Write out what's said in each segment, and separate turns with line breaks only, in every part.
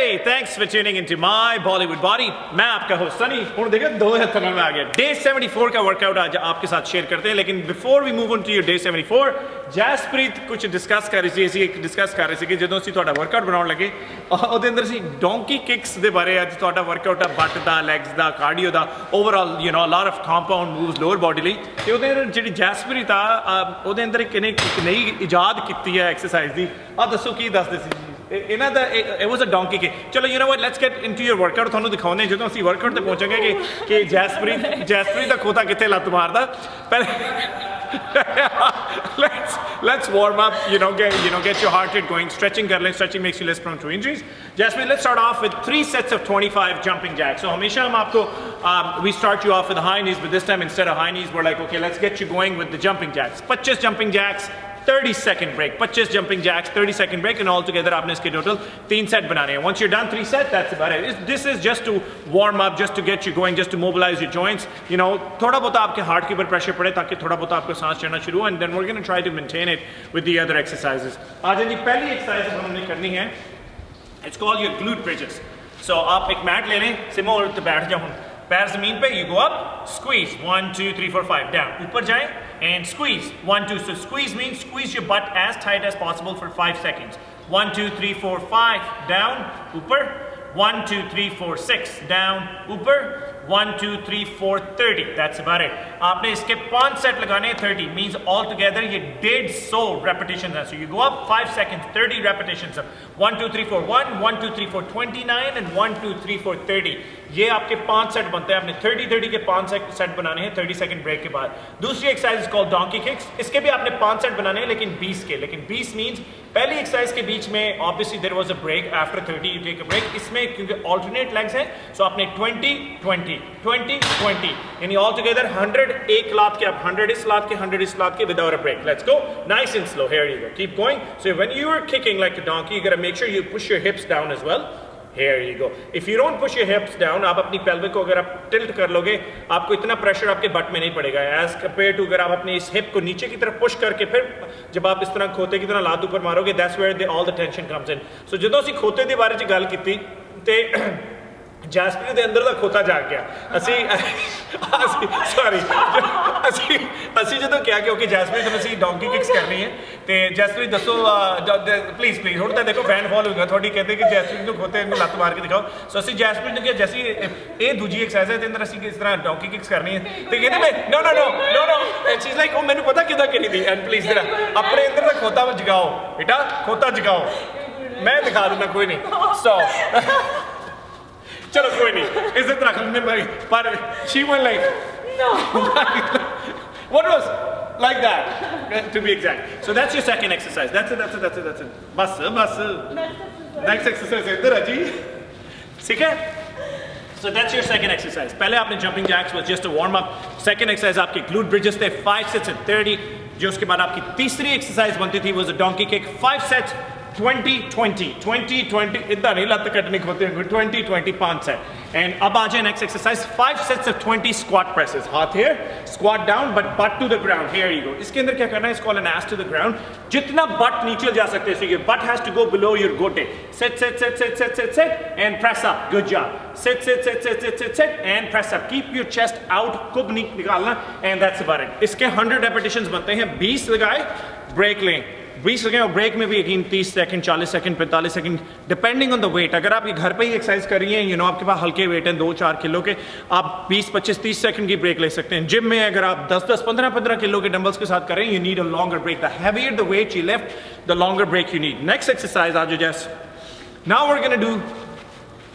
Hey, thanks for tuning into my Bollywood Body. मैं आपका host Sunny हूँ देखिए 2 हफ्ते में आ गया डे 74 का वर्कआउट आज आपके साथ शेयर करते हैं लेकिन before we move on to your day 74 Jaspreet कुछ डिस्कस कर रही सी डिस्कस कर रही सी कि ਜਦੋਂ ਅਸੀਂ ਤੁਹਾਡਾ ਵਰਕਆਊਟ ਬਣਾਉਣ ਲੱਗੇ ਉਹਦੇ ਅੰਦਰ ਸੀ ਡੋਂਕੀ ਕਿਕਸ ਦੇ ਬਾਰੇ ਅੱਜ ਤੁਹਾਡਾ ਵਰਕਆਊਟ ਆ ਬੱਟ ਦਾ ਲੈਗਸ ਦਾ ਕਾਰਡੀਓ ਦਾ overall you نو a lot of compound moves lower body ਲਈ ਤੇ ਉਹਦੇ ਅੰਦਰ ਜਿਹੜੀ ਜੈਸਪ੍ਰੀਤ ਆ ਉਹਦੇ ਅੰਦਰ ਇੱਕ ਨਈ ਇਜਾਦ ਕੀਤੀ ਹੈ ਐਕਸਰਸਾਈਜ਼ ਦੀ ਆ ਦੱਸੋ ਕੀ ਦੱਸਦੇ ਸੀ ਇਹਨਾਂ ਦਾ it was a donkey kick ਚਲੋ you know what let's get into your workout ਤੁਹਾਨੂੰ ਦਿਖਾਉਂਦੇ ਜਦੋਂ ਅਸੀਂ ਵਰਕਆਊਟ ਤੇ ਪਹੁੰਚਾਂਗੇ ਕਿ ਜੈਸਪ੍ਰੀਤ ਦਾ ਖੋਤਾ ਕਿੱਥੇ ਲੱਤ ਮਾਰਦਾ ਪਹਿਲੇ let's warm up get your heart rate going stretching kar le stretching makes you less prone to injuries Jaspreet let's start off with 3 sets of 25 jumping jacks so hamesha hum aapko we start you off with the high knees but this time instead of high knees we're like okay let's get you going with the jumping jacks 25 jumping jacks 30-second break 25 jumping jacks 30-second break and all together aapne iske total 3 set banane hain once you're done 3 set that's about it this is just to warm up just to get you going just to mobilize your joints you know thoda bahut aapke heart ke upar pressure pade taki thoda bahut aapko saans chढ़ना shuru and then we're going to try to maintain it with the other exercises aaj ji pehli exercise humne karni hai it's called your glute bridges so aap ek mat le lein simmo ulte baith jao पैर जमीन पे you go up squeeze 1 2 3 4 5 down ऊपर जाएं and squeeze 1 2 so squeeze means squeeze your butt as tight as possible for 5 seconds 1 2 3 4 5 down ऊपर 1 2 3 4 6 down ऊपर 1 2 3 4 30 that's about it आपने इसके 5 set लगाने 30 means all together ये 150 repetitions हैं so you go up 5 seconds 30 repetitions of 1 2 3 4 1 1 2 3 4 29 and 1 2 3 4 30 ये आपके 5 set बनते हैं आपने 30 के 5 सेट बनाने हैं 30 सेकंड ब्रेक के बाद दूसरी एक्सरसाइज कॉल्ड डोंकी किक्स इसके भी आपने 5 सेट बनाने हैं लेकिन 20 मींस पहली एक्सरसाइज के बीच में obviously there was a break after 30 you take a break इसमें क्योंकि ऑल्टरनेट लेग्स हैं सो आपने 20 20 20 20 यानी ऑल टुगेदर 100 एक लात के आप 100 इस लात के 100 इस लात के without a break let's go nice and slow here you go keep going so when you are kicking like a donkey you gotta make sure you push your hips down as well Here you go. If you don't push your hips down, आप अपनी pelvic को अगर आप tilt कर लोगे, आपको इतना pressure आपके butt में नहीं पड़ेगा. As compared to अगर आप अपनी इस hip को नीचे की तरफ push करके फिर जब आप इस तरह खोते की तरह लात ऊपर मारोगे, that's where all the tension comes in. So ਜਦੋਂ ਅਸੀਂ ਖੋਤੇ ਦੇ ਬਾਰੇ 'ਚ ਗੱਲ ਕੀਤੀ ਤੇ ਜੈਸਪ੍ਰੀਤ ਦੇ ਅੰਦਰ ਦਾ ਖੋਤਾ ਜਾਗ ਗਿਆ ਅਸੀਂ ਜਦੋਂ ਕਿਹਾ ਕਿ ਓਕੇ ਜੈਸਪ੍ਰੀਤ ਨੂੰ ਅਸੀਂ ਡੋਂਕੀ ਕਿਕਸ ਕਰਨੀ ਹੈ ਤੇ ਜੈਸਪ੍ਰੀਤ ਦੱਸੋ ਪਲੀਜ਼ ਹੁਣ ਤਾਂ ਦੇਖੋ ਫੈਨ ਫॉलो ਹੋਊਗਾ ਤੁਹਾਡੀ ਕਹਿੰਦੇ ਕਿ ਜੈਸਪ੍ਰੀਤ ਨੂੰ ਖੋਤੇ ਨੂੰ ਲੱਤ ਮਾਰ ਕੇ ਦਿਖਾਓ ਸੋ ਅਸੀਂ ਜੈਸਪ੍ਰੀਤ ਨੂੰ ਕਿਹਾ ਜੈਸੀ ਇਹ ਦੂਜੀ ਐਕਸਰਸਾਈਜ਼ ਹੈ ਤੇ ਅੰਦਰ ਅਸੀਂ ਕਿਸ ਤਰ੍ਹਾਂ ਡੋਂਕੀ ਕਿਕਸ ਕਰਨੀ ਹੈ ਤੇ ਕਹਿੰਦੇ ਮੈਂ no and she is like ਉਹ ਮੈਨੂੰ ਪਤਾ ਕਿਦਾਂ ਕਰੀ ਦੀ ਐਂਡ ਪਲੀਜ਼ ਜਰਾ ਆਪਣੇ ਅੰਦਰ ਦਾ ਖੋਤਾ ਜਗਾਓ ਬੇਟਾ ਖੋਤਾ ਜਗਾਓ ਮੈਂ ਦਿਖਾ ਦੂੰਗਾ ਕੋਈ ਨਹੀਂ ਸੋ चलो कोई नहीं इज्जत रख लेने भाई पर she went like no what was like that to be exact so that's your second exercise that's it बस next exercise इधर है जी ठीक है so that's your second exercise पहले आपने jumping jacks was just a warm up second exercise आपके glute bridges थे 5 sets at 30 जो उसके बाद आपकी तीसरी exercise बनती थी was a donkey kick 5 sets 20 इतना नहीं लत कटने होते हैं 20 5 सेट एंड अब आ जाए next exercise 5 sets of 20 squat presses हाथ here squat down butt butt to the ground here you go इसके अंदर क्या करना है it's called an ass to the ground जितना बट नीचे जा सकते हैं so your butt has to go below your गोटे set and press up good job set and press up keep your chest out कुब निकालना एंड दैट्स अबाउट इट इसके 100 repetitions बनते हैं 20 लगाए ब्रेक लें 20 लगाएं और ब्रेक में भी यकीन 30 second 40 second 45 second depending on the weight अगर आप ये घर पे ही एक्सरसाइज कर रही हैं यू नो आपके पास हल्के वेट हैं 2-4 किलो के आप 20 25 30 सेकंड की ब्रेक ले सकते हैं जिम में अगर आप 10 15 किलो के डंबल्स के साथ करें you need a longer break the heavier the weight you lift the longer break you need next exercise आज just now we are gonna do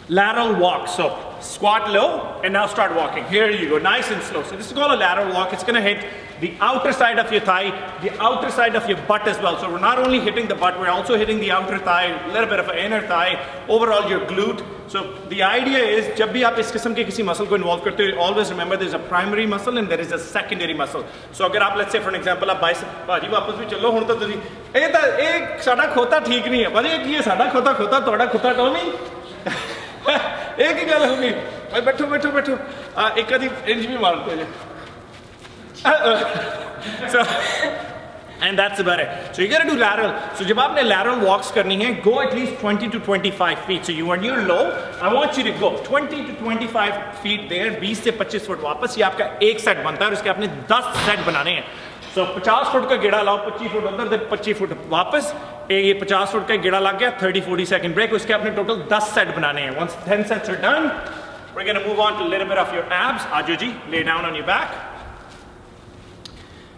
lateral walk so squat low and now start walking here you go nice and slow so this is called a lateral walk it's going to hit the outer side of your thigh the outer side of your butt as well so we're not only hitting the butt we're also hitting the outer thigh a little bit of an inner thigh overall your glute so the idea is जब भी आप इस किस्म के किसी muscle को involve करते हो always remember there is a primary muscle and there is a secondary muscle so अगर आप let's say for an example आप बाइसेप भाजी वापस भी चलो ਹੁਣ ਤਾਂ ਤੁਸੀਂ ਇਹ ਸਾਡਾ ਖੋਤਾ ਠੀਕ ਨਹੀਂ ਹੈ ਭਾਜੀ ਕੀ ਹੈ ਸਾਡਾ ਖੋਤਾ ਤੁਹਾਡਾ ਖੋਤਾ ਟੋ ਨਹੀਂ एक ही गल होगी बैठो एक आधी इंच भी मारते हैं so And that's about it. So you gotta do lateral. So जब आपने lateral walks करनी है, go at least 20 to 25 feet. So you when you're low, I want you to go 20 to 25 feet there. 20 से 25 foot वापस. ये आपका एक set बनता है और इसके आपने 10 सेट बनाने हैं. So 50 फुट का गेड़ा लाओ, 25 फुट अंदर, फिर 25 फुट वापस. ये 50 फुट का गेड़ा लग गया, 30-40 सेकंड ब्रेक. उसके आपने टोटल 10 सेट बनाने हैं. Once 10 sets are done, we're gonna move on to a little bit of your abs. Ajo ji, lay down on your back.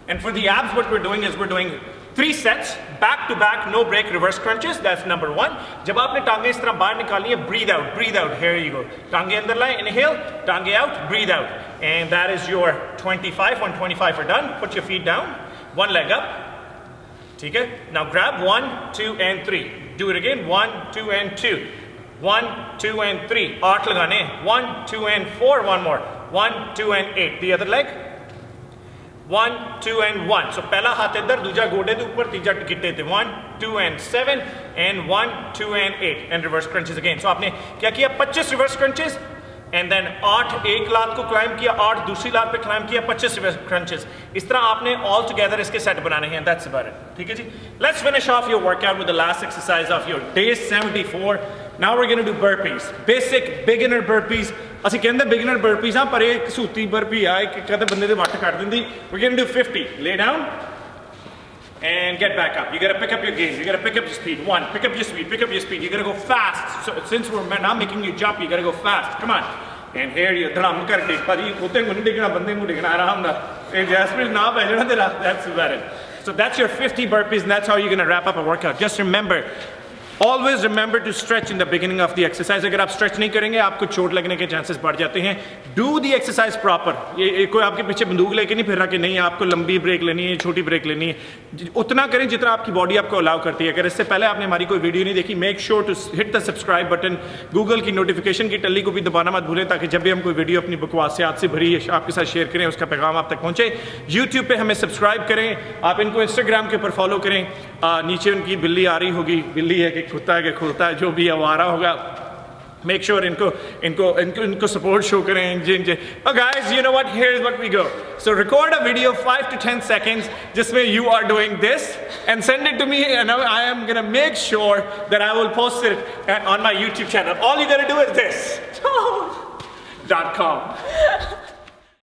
And for the abs, what we're doing is we're doing 3 sets, back to back, no break, reverse crunches. That's number 1. जब आपने टांगे इस तरह बाहर निकालनी है, breathe out, here you go. टांगे अंदर लाएं, inhale, टांगे out, breathe out. And that is your 25, 125 are done. Put your feet down, one leg up. ठीक है? Now grab 1, 2, and 3. Do it again, 1, 2, and 2. 1, 2, and 3. 8 लगाने, 1, 2, and 4, one more. 1, 2, and 8. The other leg. 1, 2, and 1. So पहला हाथ इधर, दूसरा गोडे के ऊपर, तीसरा गिट्टे थे. 1, 2, and 7, and 1, 2, and 8, and reverse crunches again. So आपने क्या किया? 25 reverse crunches, and then 8 एक लात को क्लाइंब किया, 8 दूसरी लात पे क्लाइंब किया, 25 reverse crunches. इस तरह आपने all together इसके सेट बनाने हैं. That's about it. ठीक है जी? Let's finish off your workout with the last exercise of your day 74. Now we're going to do burpees. Basic beginner burpees. ਅਸੀਂ ਕਹਿੰਦੇ beginner burpees ਆ, ਪਰ ਇਹ ਕਸੂਤੀ burpee ਆ, ਇੱਕ ਕਦੇ ਬੰਦੇ ਦੇ ਵੱਟ ਕੱਢ ਦਿੰਦੀ. We're going to do 50. Lay down and get back up. You got to pick up your gains. You got to pick up your speed. 1, pick up your speed, pick up your speed. You got to go fast. So since we're not making you jump, you got to go fast. Come on. And here you ਧੜਮ ਕਰਕੇ ਭਾਜੀ ਕੁੱਤੇ ਨੂੰ ਨਹੀਂ ਡਿੱਗਣਾ, ਬੰਦੇ ਨੂੰ ਡਿੱਗਣਾ ਆਰਾਮ ਨਾਲ. ਇਹ ਜੈਸਪ੍ਰੀਟ ਨਾ ਪੈ ਜਾਣਾ ਤੇਰਾ. That's about it. So that's your 50 burpees, and that's how you're going to wrap up a workout. Just remember, always remember to stretch in the beginning of the exercise. अगर आप stretch नहीं करेंगे, आपको चोट लगने के chances बढ़ जाते हैं. Do the exercise proper. ये कोई आपके पीछे बंदूक लेके नहीं फिर रहा कि नहीं आपको लंबी ब्रेक लेनी है, छोटी ब्रेक लेनी है. उतना करें जितना आपकी बॉडी आपको अलाउ करती है. अगर इससे पहले आपने हमारी कोई वीडियो नहीं देखी, make sure to hit the subscribe button. Google की नोटिफिकेशन की टल्ली को भी दबाना मत भूलें, ताकि जब भी हम कोई वीडियो अपनी बकवासियात से भरी आपके साथ शेयर करें, उसका पैगाम आप तक पहुँचे. यूट्यूब पर हमें सब्सक्राइब करें. आप इनको इंस्टाग्राम के ऊपर फॉलो करें. नीचे उनकी बिल्ली आ रही होगी, बिल्ली है कि कुत्ता है कि खुलता है, जो भी आवारा होगा, make sure इनको support show करें. Oh guys, you know what? Here's what we go. So record a video 5 to 10 seconds जिसमें you are doing this and send it to me, and I am gonna make sure that I will post it on my YouTube channel. All you gotta do is this. .com